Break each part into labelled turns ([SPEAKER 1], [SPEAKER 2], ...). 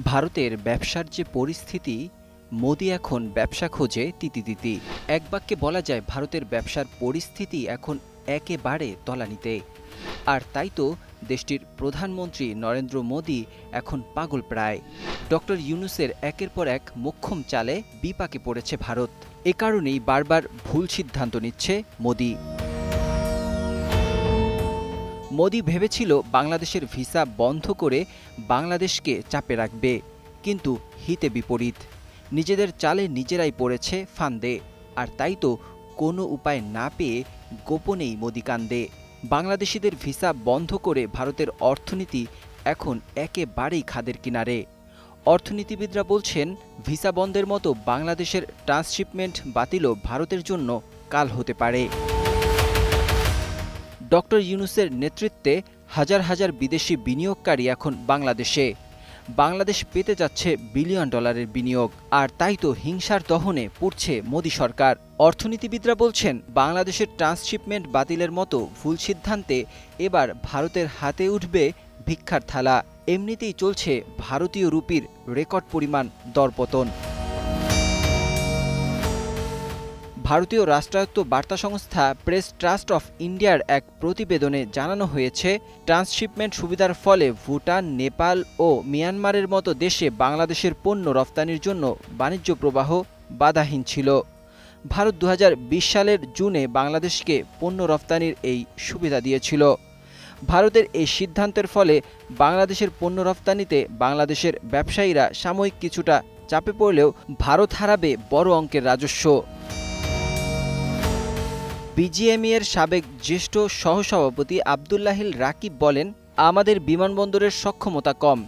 [SPEAKER 1] ভারতের ব্যবসার যে পরিস্থিতি, মোদি এখন ব্যবসা খোঁজে তিতি। এক বাক্যে বলা যায় ভারতের ব্যবসার পরিস্থিতি এখন একেবারে তলানিতে। আর তাই তো দেশটির প্রধানমন্ত্রী নরেন্দ্র মোদি এখন পাগল প্রায়। ডক্টর ইউনূসের একের পর এক মোক্ষম চালে বিপাকে পড়েছে ভারত। এ কারণেই বারবার ভুল সিদ্ধান্ত নিচ্ছে মোদি। মোদি ভেবেছিল বাংলাদেশের ভিসা বন্ধ করে বাংলাদেশকে চাপে রাখবে, কিন্তু হিতে বিপরীত। নিজেদের চালে নিজেরাই পড়েছে ফান্দে। আর তাই তো কোনো উপায় না পেয়ে গোপনেই মোদি কান্দে। বাংলাদেশিদের ভিসা বন্ধ করে ভারতের অর্থনীতি এখন একেবারেই খাদের কিনারে। অর্থনীতিবিদরা বলছেন, ভিসা বন্ধের মতো বাংলাদেশের ট্রান্সশিপমেন্ট বাতিলও ভারতের জন্য কাল হতে পারে। ডক্টর ইউনূসের নেতৃত্বে হাজার হাজার বিদেশি বিনিয়োগকারী এখন বাংলাদেশে। বাংলাদেশ পেতে যাচ্ছে বিলিয়ন ডলারের বিনিয়োগ। আর তাই তো হিংসার দহনে পড়ছে মোদি সরকার। অর্থনীতিবিদরা বলছেন, বাংলাদেশের ট্রান্সশিপমেন্ট বাতিলের মতো ভুল সিদ্ধান্তে এবার ভারতের হাতে উঠবে ভিক্ষার থালা। এমনিতেই চলছে ভারতীয় রুপির রেকর্ড পরিমাণ দরপতন। ভারতীয় রাষ্ট্রায়ত্ত বার্তা সংস্থা প্রেস ট্রাস্ট অফ ইন্ডিয়ার এক প্রতিবেদনে জানানো হয়েছে, ট্রান্সশিপমেন্ট সুবিধার ফলে ভুটান, নেপাল ও মিয়ানমারের মতো দেশে বাংলাদেশের পণ্য রফতানির জন্য বাণিজ্য প্রবাহ বাধাহীন ছিল। ভারত 2020 সালের জুনে বাংলাদেশকে পণ্য রফতানির এই সুবিধা দিয়েছিল। ভারতের এই সিদ্ধান্তের ফলে বাংলাদেশের পণ্য রফতানিতে বাংলাদেশের ব্যবসায়ীরা সাময়িক কিছুটা চাপে পড়লেও ভারত হারাবে বড় অঙ্কের রাজস্ব। বিজিএমইএর সাবেক জ্যেষ্ঠ সহসভাপতি আবদুল্লাহিল রাকিব বলেন, আমাদের বিমানবন্দরের সক্ষমতা কম,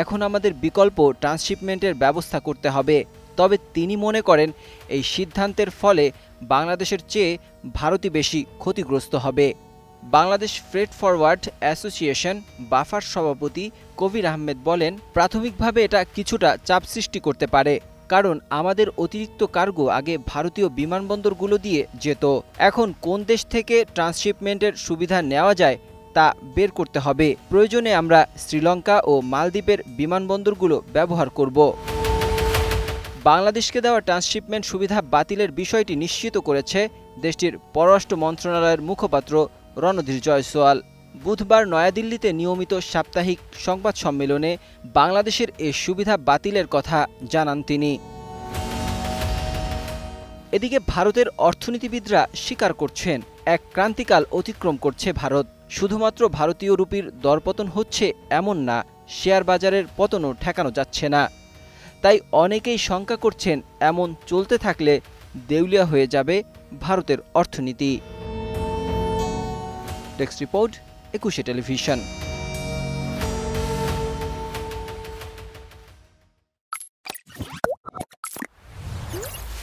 [SPEAKER 1] এখন আমাদের বিকল্প ট্রান্সশিপমেন্টের ব্যবস্থা করতে হবে। তবে তিনি মনে করেন, এই সিদ্ধান্তের ফলে বাংলাদেশের চেয়ে ভারতই বেশি ক্ষতিগ্রস্ত হবে। Bangladesh freight forward association buffer সভাপতি কবির আহমেদ বলেন, প্রাথমিকভাবে এটা কিছুটা চাপ সৃষ্টি করতে পারে, কারণ আমাদের অতিরিক্ত কার্গো আগে ভারতীয় বিমানবন্দরগুলো দিয়ে যেত। এখন কোন দেশ থেকে ট্রান্সশিপমেন্টের সুবিধা নেওয়া যায় তা বের করতে হবে। প্রয়োজনে আমরা শ্রীলঙ্কা ও মালদ্বীপের বিমানবন্দরগুলো ব্যবহার করব। বাংলাদেশকে দেওয়া ট্রান্সশিপমেন্ট সুবিধা বাতিলের বিষয়টি নিশ্চিত করেছে দেশটির পররাষ্ট্র মন্ত্রণালয়ের মুখপাত্র রণধীর জয়সওয়াল। বুধবার নয়াদিল্লিতে নিয়মিত সাপ্তাহিক সংবাদ সম্মেলনে বাংলাদেশের এই সুবিধা বাতিলের কথা জানান তিনি। এদিকে ভারতের অর্থনীতিবিদরা স্বীকার করছেন, এক ক্রান্তিকাল অতিক্রম করছে ভারত। শুধুমাত্র ভারতীয় রুপির দরপতন হচ্ছে এমন না, শেয়ার বাজারের পতনও ঠেকানো যাচ্ছে না। তাই অনেকেই শঙ্কা করছেন, এমন চলতে থাকলে দেউলিয়া হয়ে যাবে ভারতের অর্থনীতি। Desk report, 21 television.